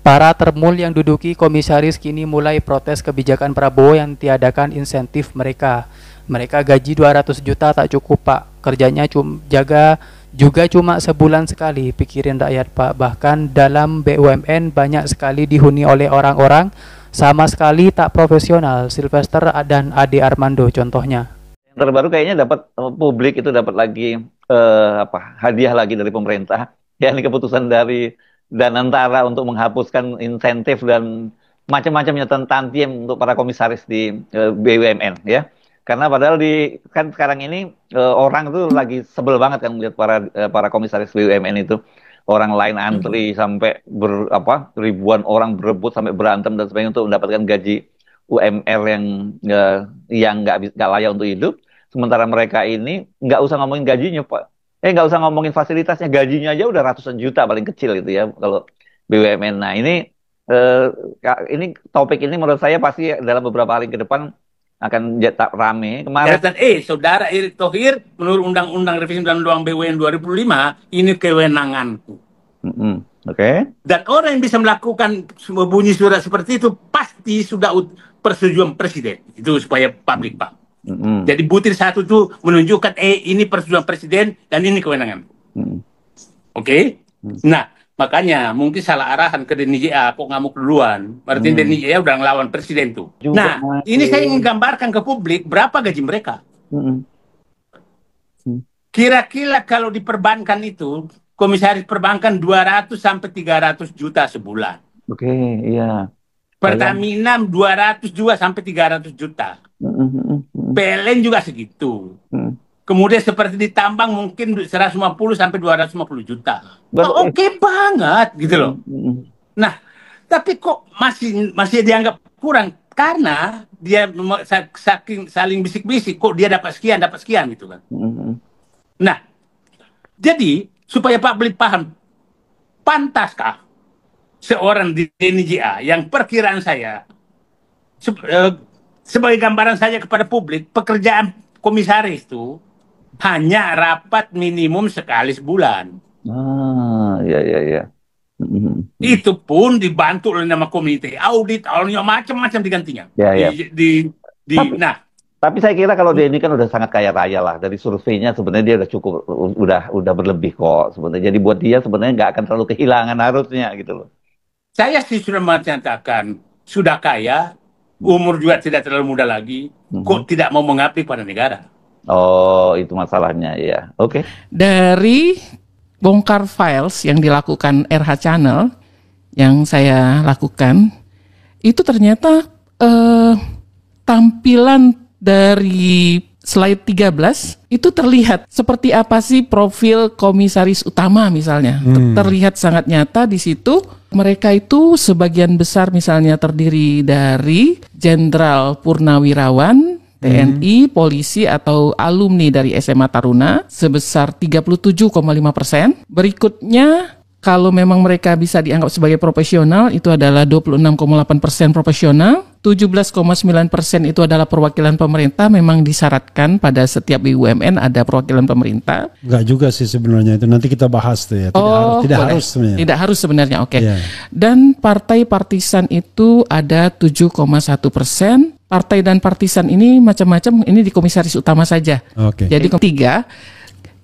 Para termul yang duduki komisaris kini mulai protes kebijakan Prabowo yang tiadakan insentif mereka. Mereka gaji 200 juta tak cukup pak, kerjanya juga cuma sebulan sekali, pikirin rakyat pak. Bahkan dalam BUMN banyak sekali dihuni oleh orang-orang sama sekali tak profesional. Sylvester dan Ade Armando contohnya. Yang terbaru kayaknya dapat publik itu dapat lagi hadiah lagi dari pemerintah. Ya ini keputusan dari Danantara untuk menghapuskan insentif dan macam-macamnya tantiem untuk para komisaris di BUMN ya. Karena padahal kan sekarang ini orang tuh lagi sebel banget kan melihat para komisaris BUMN itu. Orang lain antri sampai ribuan orang berebut sampai berantem dan sebagainya untuk mendapatkan gaji UMR yang nggak layak untuk hidup. Sementara mereka ini nggak usah ngomongin gajinya, Pak. Nggak usah ngomongin fasilitasnya, gajinya aja udah ratusan juta paling kecil itu ya kalau BUMN. Nah eh, ini topik ini menurut saya pasti dalam beberapa hari ke depan akan tak rame. Kemarin, Saudara Erick Thohir, menurut Undang-Undang Revisi Undang-Undang BUMN 2005, ini kewenanganku. Oke. Dan orang yang bisa melakukan bunyi surat seperti itu pasti sudah persetujuan presiden. Itu supaya publik, Pak. Jadi butir satu itu menunjukkan ini persetujuan presiden dan ini kewenangan. Oke? Nah, makanya mungkin salah arahan ke Denny JA kok ngamuk duluan. Berarti Denny JA udah ngelawan presiden tuh. Nah, ini saya ingin gambarkan ke publik berapa gaji mereka. Kira-kira kalau diperbankan itu, komisaris perbankan 200 sampai 300 juta sebulan. Oke, iya. Pertamina 200 juga sampai 300 juta. PLN juga segitu. Kemudian seperti di tambang mungkin 150 sampai 250 juta. Oke banget gitu loh. Nah, tapi kok masih dianggap kurang karena dia saling bisik-bisik kok dia dapat sekian gitu kan. Nah, jadi supaya publik paham, pantaskah seorang di DNJA yang perkiraan saya sebagai gambaran saja kepada publik, pekerjaan komisaris itu hanya rapat minimum sekali sebulan. Iya. Itu pun dibantu oleh nama komite audit, macam-macam digantinya. Ya. Nah, tapi saya kira kalau dia ini kan udah sangat kaya raya lah. Dari surveinya sebenarnya dia udah cukup, udah berlebih kok sebenarnya. Jadi buat dia sebenarnya nggak akan terlalu kehilangan harusnya gitu loh. Saya sih sudah menyatakan sudah kaya, umur juga tidak terlalu muda lagi, kok tidak mau mengabdi pada negara. Oh, itu masalahnya ya. Oke. Dari bongkar files yang dilakukan RH Channel yang saya lakukan, itu ternyata tampilan dari slide 13 itu terlihat seperti apa sih profil komisaris utama misalnya. Terlihat sangat nyata di situ. Mereka itu sebagian besar misalnya terdiri dari Jenderal Purnawirawan, TNI, polisi atau alumni dari SMA Taruna sebesar 37,5%. Berikutnya, kalau memang mereka bisa dianggap sebagai profesional, itu adalah 26,8% profesional, 17,9% itu adalah perwakilan pemerintah. Memang disyaratkan pada setiap BUMN ada perwakilan pemerintah. Enggak juga sih sebenarnya, itu nanti kita bahas tuh ya. Tidak harus sebenarnya. Tidak harus sebenarnya, oke. Yeah. Dan partai partisan itu ada 7,1%. Partai dan partisan ini macam-macam, ini di komisaris utama saja. Oke. Jadi ketiga,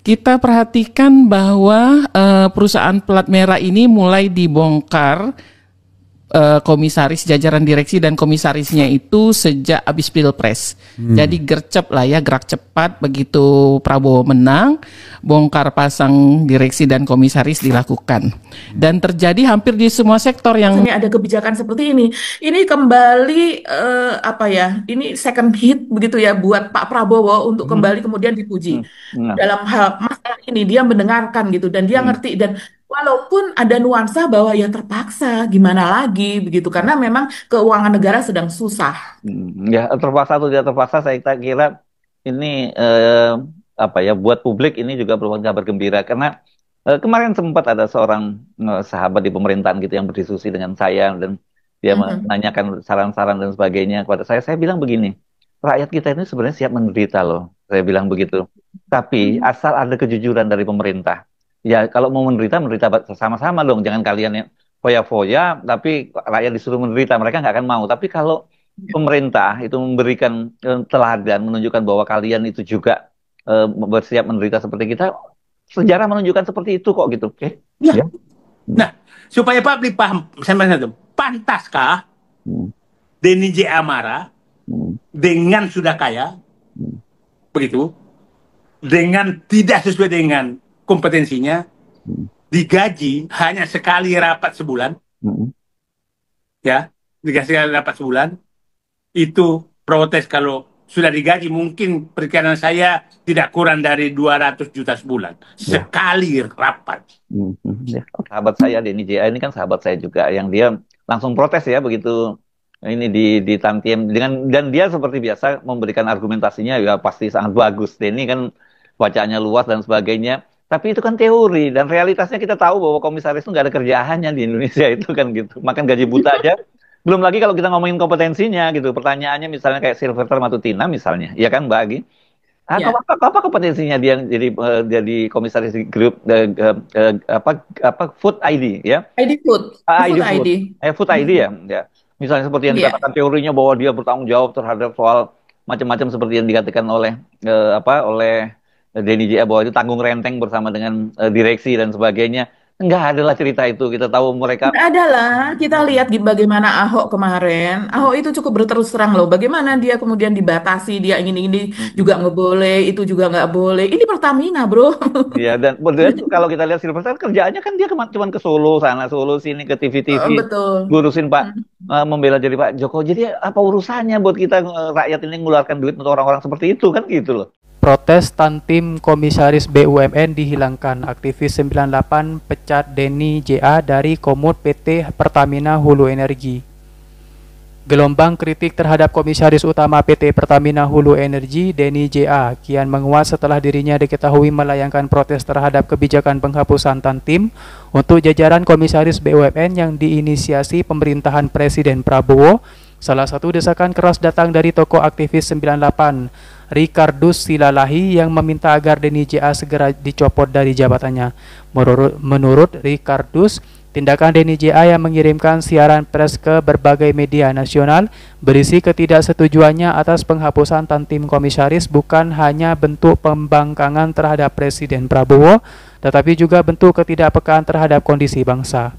kita perhatikan bahwa perusahaan pelat merah ini mulai dibongkar komisaris, jajaran direksi dan komisarisnya itu sejak habis Pilpres. Jadi gercep lah ya, gerak cepat begitu Prabowo menang, bongkar pasang direksi dan komisaris dilakukan. Dan terjadi hampir di semua sektor yang ada kebijakan seperti ini. Ini kembali ini second hit begitu ya buat Pak Prabowo untuk kembali kemudian dipuji. Dalam hal masalah ini dia mendengarkan gitu dan dia ngerti, dan walaupun ada nuansa bahwa ya terpaksa gimana lagi begitu karena memang keuangan negara sedang susah. Ya terpaksa atau tidak terpaksa saya kira ini buat publik ini juga merupakan kabar gembira karena kemarin sempat ada seorang sahabat di pemerintahan gitu yang berdiskusi dengan saya dan dia menanyakan saran-saran dan sebagainya kepada saya. Saya bilang begini, rakyat kita ini sebenarnya siap menderita loh. Saya bilang begitu. Tapi asal ada kejujuran dari pemerintah. Ya kalau mau menderita sama-sama dong. Jangan kalian yang foya-foya, tapi rakyat disuruh menderita, mereka nggak akan mau. Tapi kalau pemerintah itu memberikan teladan, menunjukkan bahwa kalian itu juga bersiap menderita seperti kita, sejarah menunjukkan seperti itu kok gitu. Ya. Nah, supaya publik paham, pantaskah Denny J. Amara dengan sudah kaya, begitu, dengan tidak sesuai dengan kompetensinya, digaji hanya sekali rapat sebulan, ya, digaji sekali rapat sebulan, itu protes. Kalau sudah digaji mungkin perkiraan saya tidak kurang dari 200 juta sebulan sekali rapat. Sahabat saya Denny J.A. ini kan sahabat saya juga, yang dia langsung protes ya begitu ini di Tantiem dan dia seperti biasa memberikan argumentasinya ya pasti sangat bagus. Denny kan bacaannya luas dan sebagainya. Tapi itu kan teori, dan realitasnya kita tahu bahwa komisaris itu nggak ada kerjaannya di Indonesia itu kan gitu. Makan gaji buta aja. Belum lagi kalau kita ngomongin kompetensinya gitu. Pertanyaannya misalnya kayak Silverter Matutina misalnya, ya kan Mbak Agi? Apa kompetensinya dia jadi komisaris di grup Food ID ya? ID Food. Food ID ya. Misalnya seperti yang dikatakan teorinya bahwa dia bertanggung jawab terhadap soal macam-macam seperti yang dikatakan oleh Denny J.A. bahwa itu tanggung renteng bersama dengan direksi dan sebagainya. Enggak ada lah cerita itu. Kita tahu mereka. Enggak ada lah. Kita lihat bagaimana Ahok kemarin. Ahok itu cukup berterus terang loh. Bagaimana dia kemudian dibatasi. Dia ini juga nggak boleh. Itu juga nggak boleh. Ini Pertamina bro. Iya, dan kalau kita lihat Silverter kerjaannya kan dia cuma ke Solo sana, Solo sini, ke TV-TV. Betul. Ngurusin Pak, membela jadi Pak Jokowi. Jadi apa urusannya buat kita rakyat ini mengeluarkan duit untuk orang-orang seperti itu kan gitu loh. Protes Tantim Komisaris BUMN dihilangkan. Aktivis 98 pecat Denny J.A. dari Komut PT Pertamina Hulu Energi. Gelombang kritik terhadap Komisaris Utama PT Pertamina Hulu Energi, Denny J.A. kian menguat setelah dirinya diketahui melayangkan protes terhadap kebijakan penghapusan Tantim untuk jajaran Komisaris BUMN yang diinisiasi pemerintahan Presiden Prabowo. Salah satu desakan keras datang dari tokoh aktivis 98, Ricardus Silalahi, yang meminta agar Denny J.A. segera dicopot dari jabatannya. Menurut Ricardus, tindakan Denny J.A. yang mengirimkan siaran pers ke berbagai media nasional berisi ketidaksetujuannya atas penghapusan Tantim Komisaris bukan hanya bentuk pembangkangan terhadap Presiden Prabowo, tetapi juga bentuk ketidakpekaan terhadap kondisi bangsa.